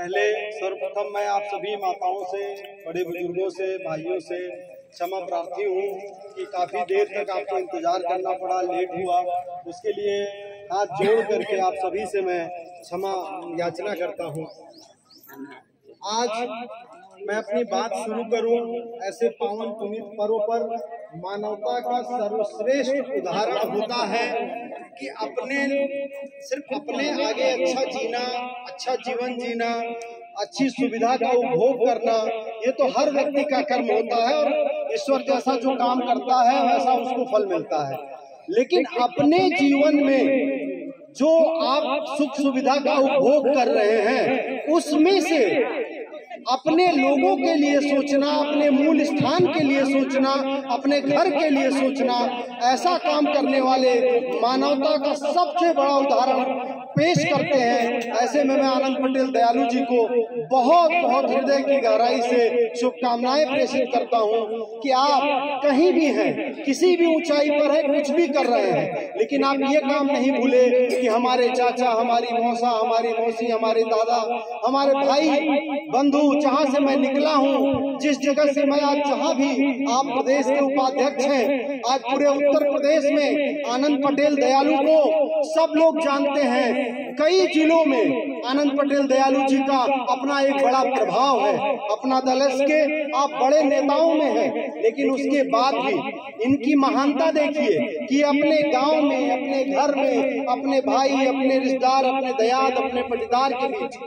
पहले सर्वप्रथम मैं आप सभी माताओं से, बड़े बुजुर्गों से, भाइयों से क्षमा प्रार्थी हूँ कि काफ़ी देर तक आपको इंतजार करना पड़ा, लेट हुआ। उसके लिए हाथ जोड़ करके आप सभी से मैं क्षमा याचना करता हूँ। आज मैं अपनी बात शुरू करूँ ऐसे पावन पुनीत पर्व पर। मानवता का सर्वश्रेष्ठ उदाहरण होता है कि सिर्फ अपने आगे अच्छा जीना, अच्छा जीवन जीना, अच्छी सुविधा का उपभोग करना, ये तो हर व्यक्ति का कर्म होता है और ईश्वर जैसा जो काम करता है वैसा उसको फल मिलता है। लेकिन अपने जीवन में जो आप सुख सुविधा का उपभोग कर रहे हैं, उसमें से अपने लोगों के लिए सोचना, अपने मूल स्थान के लिए सोचना, अपने घर के लिए सोचना, ऐसा काम करने वाले मानवता का सबसे बड़ा उदाहरण पेश करते हैं। ऐसे में मैं आनंद पटेल दयालु जी को बहुत बहुत हृदय की गहराई से शुभकामनाएं प्रेषित करता हूं कि आप कहीं भी हैं, किसी भी ऊंचाई पर हैं, कुछ भी कर रहे हैं, लेकिन आप ये काम नहीं भूले कि हमारे चाचा, हमारी मौसा, हमारी मौसी, हमारे दादा, हमारे भाई बंधु, जहाँ से मैं निकला हूँ, जिस जगह से मैं आज, जहाँ भी आप प्रदेश के उपाध्यक्ष हैं, आज पूरे उत्तर प्रदेश में आनंद पटेल दयालु को सब लोग जानते हैं। कई जिलों में आनंद पटेल दयालु जी का अपना एक बड़ा प्रभाव है। अपना दलस के आप बड़े नेताओं में हैं, लेकिन उसके बाद भी इनकी महानता देखिए कि अपने गांव में, अपने घर में, अपने भाई, अपने रिश्तेदार, अपने दयाद, अपने पटीदार के बीच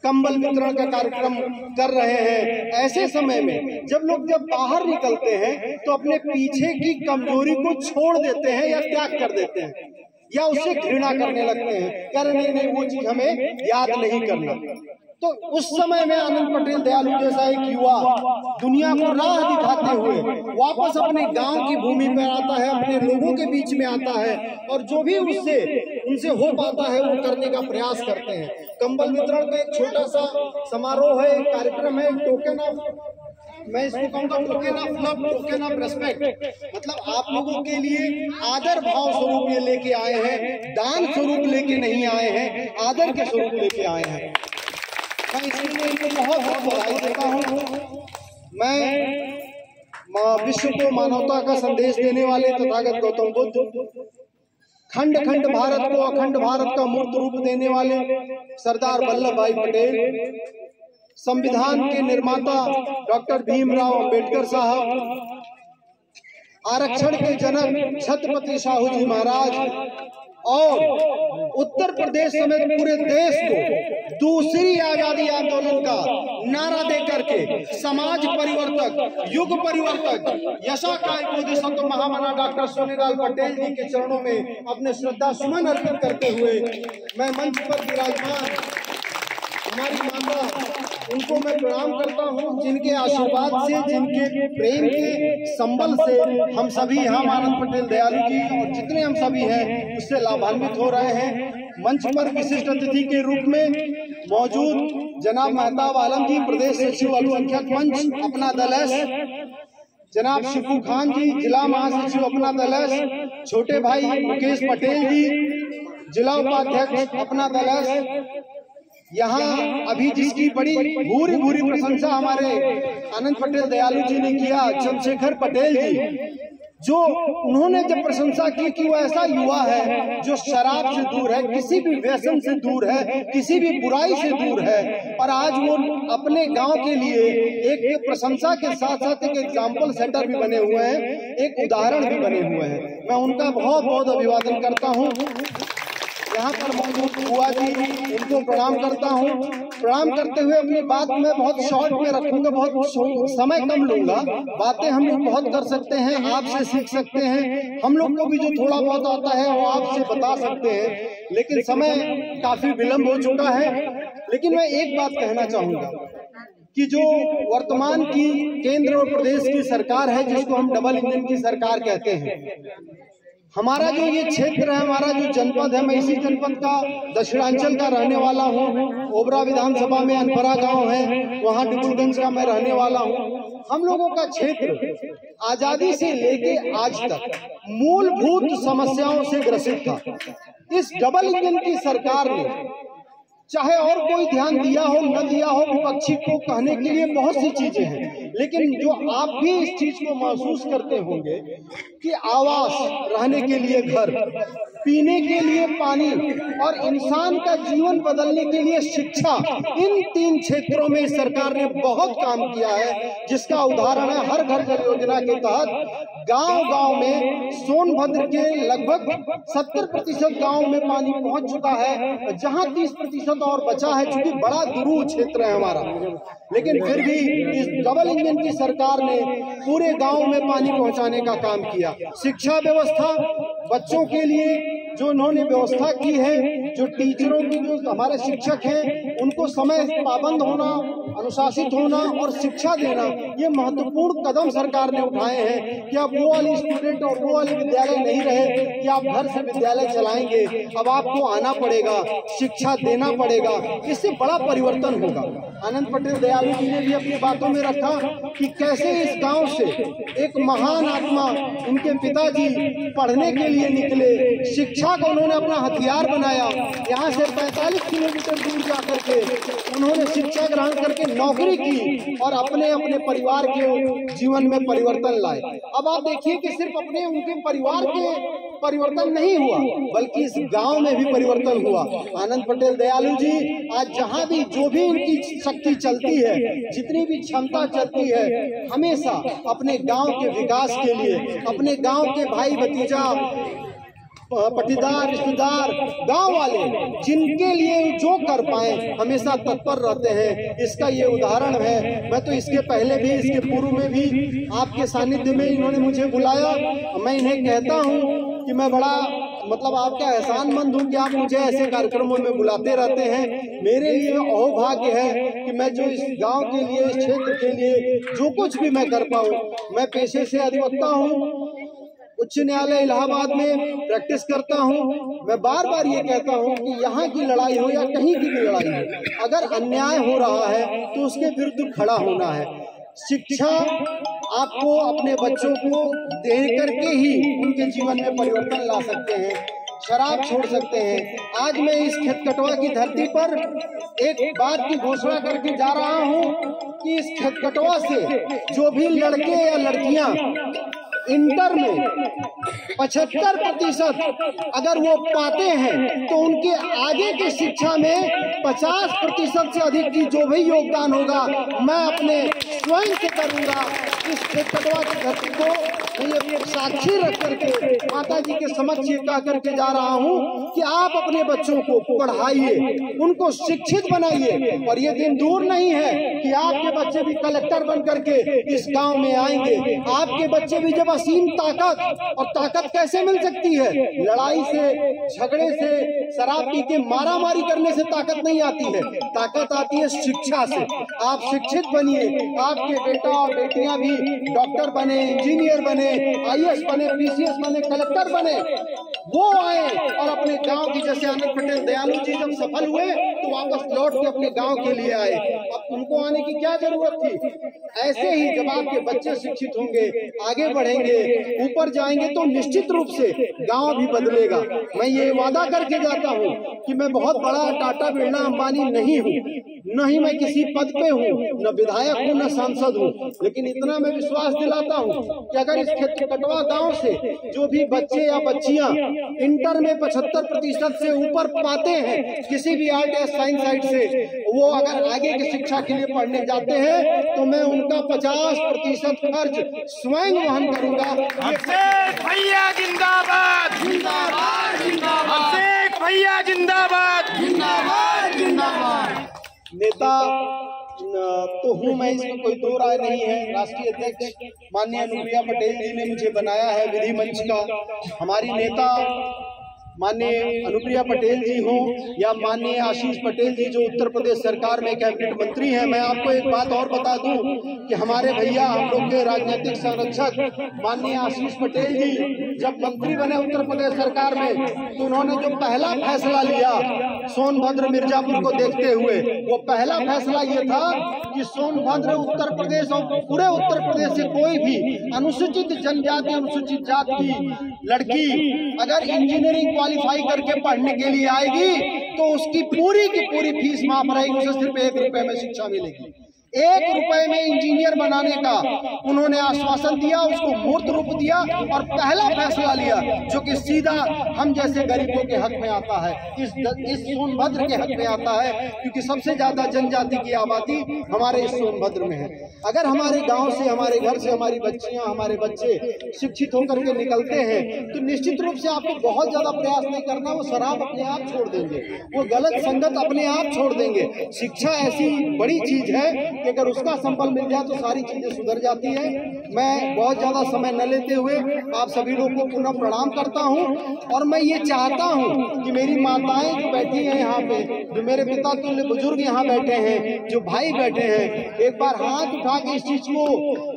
कंबल वितरण का कार्यक्रम कर रहे हैं। ऐसे समय में जब बाहर निकलते हैं तो अपने पीछे की कमजोरी को छोड़ देते हैं या त्याग कर देते हैं या उससे घृणा करने लगते हैं, कह रहे नहीं वो चीज हमें याद नहीं करना। तो उस समय में आनंद पटेल दयालु जैसा एक युवा दुनिया को राह दिखाते हुए वापस अपने गांव की भूमि पर आता है, अपने लोगों के बीच में आता है और जो भी उनसे हो पाता है वो करने का प्रयास करते हैं। कंबल वितरण का एक छोटा सा समारोह है, एक कार्यक्रम है, टोकन ऑफ, मैं इसको कहूँगा token of love, token of respect, मतलब आप लोगों के लिए आदर भाव स्वरूप ये लेके आए हैं, दान स्वरूप लेके नहीं आए हैं, आदर के स्वरूप लेके आए हैं। मैं इसके लिए इनको बहुत बहुत बधाई देता हूँ। मैं विश्व को मानवता का संदेश देने वाले तथागत गौतम बुद्ध, खंड खंड भारत को अखंड भारत का मूर्त रूप देने वाले सरदार वल्लभ भाई पटेल, संविधान के निर्माता डॉक्टर भीमराव अंबेडकर साहब, आरक्षण के जनक छत्रपति साहू जी महाराज और उत्तर प्रदेश समेत पूरे देश को दूसरी आजादी आंदोलन का नारा दे करके समाज परिवर्तक, युग परिवर्तक, यशाकाय बोधिसत्व महामना डॉक्टर सोनीलाल पटेल जी के चरणों में अपने श्रद्धा सुमन अर्पित करते हुए मैं मंच पर विराजमान हमारी माता, उनको मैं प्रणाम करता हूँ, जिनके आशीर्वाद से, जिनके प्रेम के संबल से हम सभी यहाँ आनंद पटेल दयालु जी और जितने हम सभी हैं उससे लाभान्वित हो रहे हैं। मंच पर विशिष्ट अतिथि के रूप में मौजूद जनाब मेहताब आलम जी, प्रदेश सचिव अल्पसंख्यक मंच अपना दलस, जनाब शिपू खान जी, जिला महासचिव अपना दलस, छोटे भाई मुकेश पटेल जी, जिला उपाध्यक्ष अपना दलस, यहाँ अभी जिसकी बड़ी भूरी भूरी प्रशंसा हमारे आनंद पटेल दयालु जी ने किया, चंद्रशेखर पटेल जी, जो उन्होंने जब प्रशंसा की कि वो ऐसा युवा है जो शराब से दूर है, किसी भी व्यसन से दूर है, किसी भी बुराई से दूर है, और आज वो अपने गांव के लिए एक प्रशंसा के साथ साथ एक एग्जाम्पल सेटर भी बने हुए हैं, एक उदाहरण भी बने हुए हैं। मैं उनका बहुत बहुत अभिवादन करता हूँ। यहाँ पर मौजूद बुआ जी, उनको प्रणाम करता हूँ। प्रणाम करते हुए अपनी बात मैं बहुत शॉर्ट में रखूंगा, बहुत समय कम लूंगा। बातें हम लोग बहुत कर सकते हैं, आपसे सीख सकते हैं, हम लोग को भी जो थोड़ा बहुत आता है वो आपसे बता सकते हैं, लेकिन समय काफी विलम्ब हो चुका है। लेकिन मैं एक बात कहना चाहूंगा कि जो वर्तमान की केंद्र और प्रदेश की सरकार है, जिसको हम डबल इंजन की सरकार कहते हैं, हमारा जो ये क्षेत्र है, हमारा जो जनपद है, मैं इसी जनपद का दक्षिणांचल का रहने वाला हूँ। ओबरा विधानसभा में अनपरा गांव है, वहाँ डिब्रूगंज का मैं रहने वाला हूँ। हम लोगों का क्षेत्र आजादी से लेके आज तक मूलभूत समस्याओं से ग्रसित था। इस डबल इंजन की सरकार ने चाहे और कोई ध्यान दिया हो न दिया हो, विपक्षी को कहने के लिए बहुत सी चीजें हैं, लेकिन जो आप भी इस चीज को महसूस करते होंगे कि आवास, रहने के लिए घर, पीने के लिए पानी और इंसान का जीवन बदलने के लिए शिक्षा, इन 3 क्षेत्रों में सरकार ने बहुत काम किया है, जिसका उदाहरण है हर घर जल योजना के तहत गांव-गांव में सोनभद्र के लगभग 70% गांव में पानी पहुंच चुका है, जहां 30% और बचा है, चूंकि बड़ा दुरूह क्षेत्र है हमारा, लेकिन फिर भी इस डबल इंजन की सरकार ने पूरे गांव में पानी पहुंचाने का काम किया। शिक्षा व्यवस्था, बच्चों के लिए जो उन्होंने व्यवस्था की है, जो टीचरों की, जो हमारे शिक्षक हैं, उनको समय पाबंद होना, अनुशासित होना और शिक्षा देना, ये महत्वपूर्ण कदम सरकार ने उठाए हैं कि अब वो वाली स्टूडेंट और वो वाले विद्यालय नहीं रहे कि आप घर से विद्यालय चलाएंगे, अब आपको आना पड़ेगा, शिक्षा देना पड़ेगा। इससे बड़ा परिवर्तन होगा। आनंद पटेल दयालु जी ने भी अपनी बातों में रखा कि कैसे इस गांव से एक महान आत्मा, उनके पिताजी पढ़ने के लिए निकले, शिक्षा को उन्होंने अपना हथियार बनाया, यहाँ से 45 किलोमीटर दूर जाकर के उन्होंने शिक्षा ग्रहण करके नौकरी की और अपने अपने परिवार के जीवन में परिवर्तन लाए। अब आप देखिए कि सिर्फ अपने उनके परिवार के परिवर्तन नहीं हुआ, बल्कि इस गांव में भी परिवर्तन हुआ। आनंद पटेल दयालु जी आज जहां भी जो भी इनकी शक्ति चलती है, जितनी भी क्षमता चलती है, हमेशा अपने गांव के विकास के लिए, अपने गांव के भाई भतीजा, पटीदार, रिश्तेदार, गांव वाले जिनके लिए जो कर पाए हमेशा तत्पर रहते हैं। इसका ये उदाहरण है। मैं तो इसके पहले भी, इसके पूर्व में भी आपके सानिध्य में इन्होंने मुझे बुलाया। मैं इन्हें कहता हूँ कि मैं बड़ा आपका एहसानमंद हूँ कि आप मुझे ऐसे कार्यक्रमों में बुलाते रहते हैं। मेरे लिए अहोभाग्य है कि मैं जो इस गांव के लिए, इस क्षेत्र के लिए जो कुछ भी मैं कर पाऊँ। मैं पेशे से अधिवक्ता हूँ, उच्च न्यायालय इलाहाबाद में प्रैक्टिस करता हूं। मैं बार बार ये कहता हूं कि यहाँ की लड़ाई हो या कहीं की भी लड़ाई हो, अगर अन्याय हो रहा है तो उसके विरुद्ध खड़ा होना है। शिक्षा आपको अपने बच्चों को दे करके ही उनके जीवन में परिवर्तन ला सकते हैं, शराब छोड़ सकते हैं। आज मैं इस खेतकटवा की धरती पर एक बात की घोषणा करके जा रहा हूँ कि इस खेतकटवा से जो भी लड़के या लड़कियां इंटर में 75% अगर वो पाते हैं तो उनके आगे की शिक्षा में 50% से अधिक की जो भी योगदान होगा मैं अपने स्वयं से करूंगा। इस खेतकटवा की धरती को ये साक्षी रख करके माता जी के समक्ष ये कह करके जा रहा हूँ कि आप अपने बच्चों को पढ़ाइए, उनको शिक्षित बनाइए। और ये दिन दूर नहीं है कि आपके बच्चे भी कलेक्टर बन करके इस गांव में आएंगे। आपके बच्चे भी जब असीम ताकत, और ताकत कैसे मिल सकती है? लड़ाई से, झगड़े से, शराब पी के मारामारी करने से ताकत नहीं आती है, ताकत आती है शिक्षा से। आप शिक्षित बनिए, आपके बेटा और बेटियां भी डॉक्टर बने, इंजीनियर बने, IAS बने, PCS बने, कलेक्टर बने, वो आए और अपने गांव की, जैसे आनंद पटेल दयालु जी जब सफल हुए तो वापस लौट के अपने गांव के लिए आए। अब उनको आने की क्या जरूरत थी? ऐसे ही जब आपके बच्चे शिक्षित होंगे, आगे बढ़ेंगे, ऊपर जाएंगे तो निश्चित रूप से गांव भी बदलेगा। मैं ये वादा करके जाता हूँ कि मैं बहुत बड़ा टाटा, बिरला, अंबानी नहीं हूँ, न ही मैं किसी पद पे हूँ, न विधायक हूँ, न सांसद हूँ, लेकिन इतना मैं विश्वास दिलाता हूँ कि अगर इस खेतकटवा गांव से जो भी बच्चे या बच्चियां इंटर में 75% से ऊपर पाते हैं किसी भी आर्ट या साइंस साइड से, वो अगर आगे की शिक्षा के लिए पढ़ने जाते हैं तो मैं उनका 50% खर्च स्वयं वहन करूंगा। अभिषेक भैया जिंदाबाद, जिंदाबाद, जिंदाबाद, अभिषेक भैया जिंदाबाद, जिंदाबाद, जिंदाबाद। नेता तो हूँ मैं, इसमें कोई दो राय नहीं है। राष्ट्रीय अध्यक्ष माननीय अनुप्रिया पटेल जी ने मुझे बनाया है विधि मंच का। हमारी नेता माननीय अनुप्रिया पटेल जी हो या माननीय आशीष पटेल जी जो उत्तर प्रदेश सरकार में कैबिनेट मंत्री हैं, मैं आपको एक बात और बता दूं कि हमारे भैया, हम लोग के राजनीतिक संरक्षक माननीय आशीष पटेल जी जब मंत्री बने उत्तर प्रदेश सरकार में तो उन्होंने जो पहला फैसला लिया सोनभद्र मिर्जापुर को देखते हुए, वो पहला फैसला ये था कि सोनभद्र उत्तर प्रदेश और पूरे उत्तर प्रदेश से कोई भी अनुसूचित जनजाति, अनुसूचित जाति की लड़की अगर इंजीनियरिंग क्वालिफाई करके पढ़ने के लिए आएगी तो उसकी पूरी की पूरी फीस माफ रहेगी, उसे सिर्फ 1 रुपए में शिक्षा मिलेगी। 1 रुपए में इंजीनियर बनाने का उन्होंने आश्वासन दिया, उसको मूर्त रूप दिया और पहला फैसला लिया जो कि सीधा हम जैसे गरीबों के हक में आता है, इस सोनभद्र के हक में आता है, क्योंकि सबसे ज्यादा जनजाति की आबादी हमारे इस सोनभद्र में है। अगर हमारे गांव से, हमारे घर से हमारी बच्चियां, हमारे बच्चे शिक्षित होकर के निकलते हैं तो निश्चित रूप से आपको बहुत ज्यादा प्रयास नहीं करना, वो शराब अपने आप छोड़ देंगे, वो गलत संगत अपने आप छोड़ देंगे। शिक्षा ऐसी बड़ी चीज है कि अगर उसका संबल मिल जाए तो सारी चीजें सुधर जाती है। मैं बहुत ज्यादा समय न लेते हुए आप सभी लोगों को पुनः प्रणाम करता हूं और मैं ये चाहता हूं कि मेरी माताएं जो बैठी हैं यहाँ पे, जो मेरे पिता तुल्य बुजुर्ग यहाँ बैठे हैं, जो भाई बैठे हैं, एक बार हाथ उठा के इस चीज को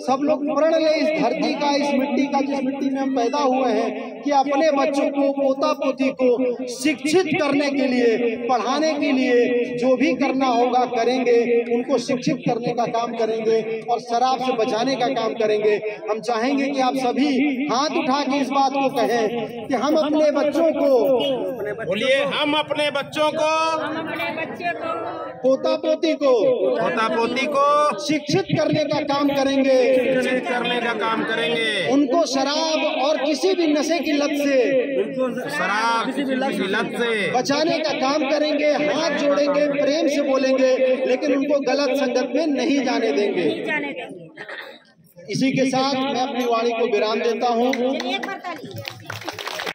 सब लोग प्रण ले, इस धरती का, इस मिट्टी का, जिस मिट्टी में हम पैदा हुए हैं, कि अपने बच्चों को, पोता पोती को शिक्षित करने के लिए, पढ़ाने के लिए जो भी करना होगा करेंगे, उनको शिक्षित करने का काम करेंगे और शराब से बचाने का काम करेंगे। हम चाहेंगे कि आप सभी हाथ उठा के इस बात को कहें कि हम अपने बच्चों को, बोलिए, हम अपने बच्चों को, पोता पोती को शिक्षित करने का काम करेंगे, शिक्षित करने का काम करेंगे। उनको शराब और किसी भी नशे की लत से, बचाने का काम करेंगे, हाथ जोड़ेंगे, प्रेम से बोलेंगे, लेकिन उनको गलत संगत में नहीं जाने देंगे। इसी के साथ मैं अपनी वाणी को विराम देता हूँ।